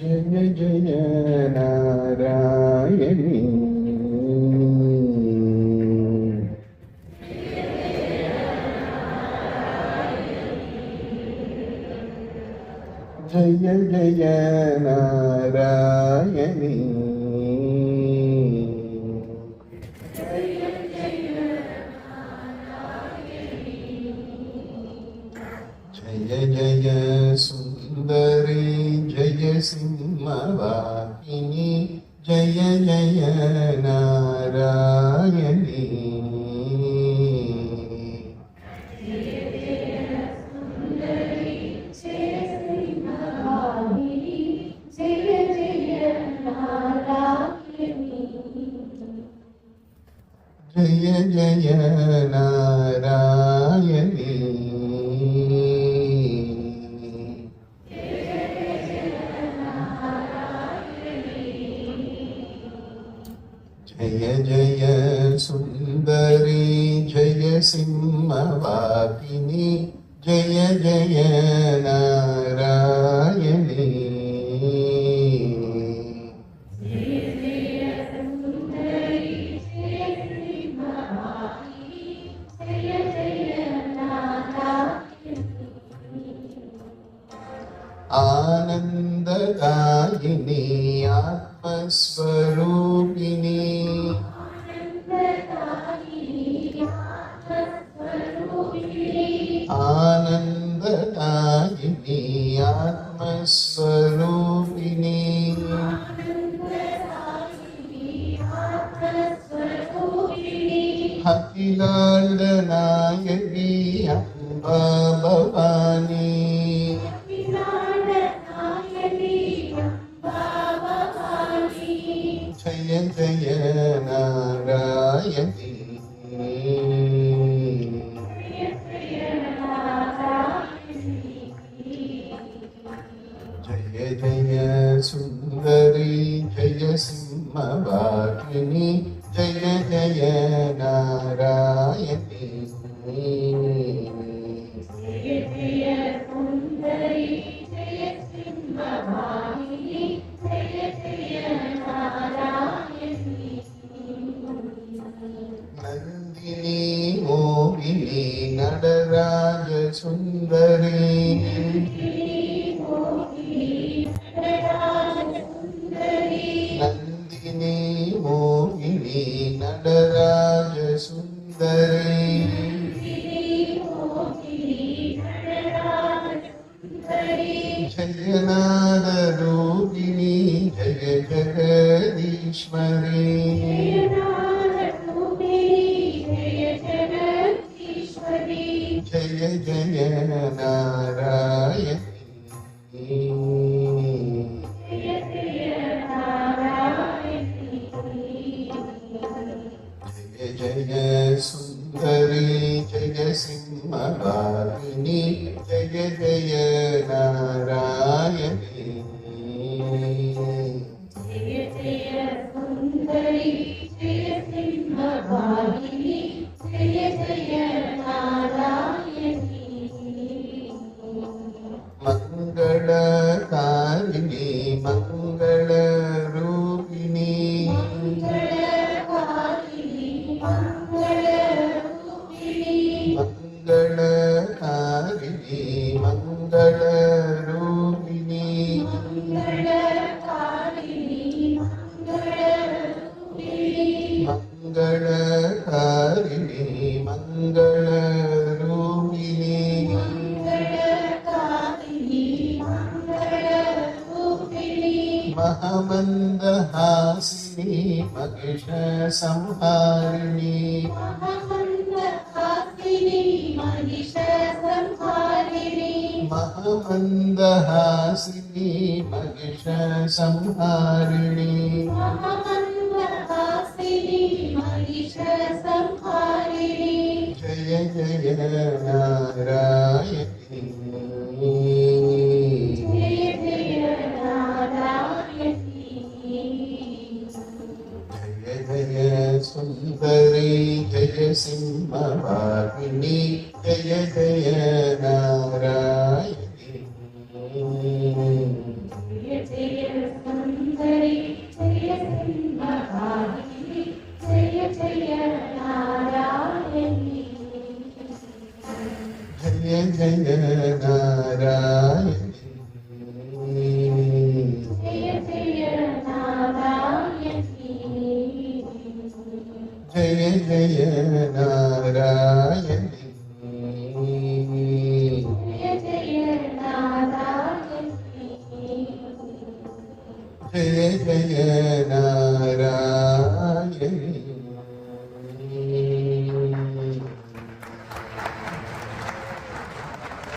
जय जय नारायणी जय जय नारायणी जय जय सुंदरी जय सिंहवाहिनी जय जय नारायणी जय जय नारायणी जय जय सुंदरी जय सिंहवाहिनी जय जय नारायणी आनंददायिनी आत्मस्वरूपिणी आनंददायिनी आत्मस्वरूपिणी अखिलांडनायकी अम्बा भवानी जय जय नारायणी जय जय सुंदरी जय सिंहवाहिनी जय जय नारायणी नंदिनी मोहिनी नटराज सुंदरी नंदिनी मोहिनी नटराज सुंदरी जयनाद रूपिणी जय जगदीश्वरी जय जय नारायणी जय जय सुंदरी जय सिंहवाहिनी जय जय नारायणी मंगलकारिणी मंगलरूपिणी मंगलकारिणी मंगलरूपिणी मंगलकारिणी मंगलरूपिणी महामंदहासिनी महिषसंहारिणी महामंदहासिनी महिषसंहारिणी जय जय नारायणी जय जय सुंदरी जय सिंहवाहिनी जय जय नारायणी जय नारायणी जय जय नारायणी जय जय नारायणी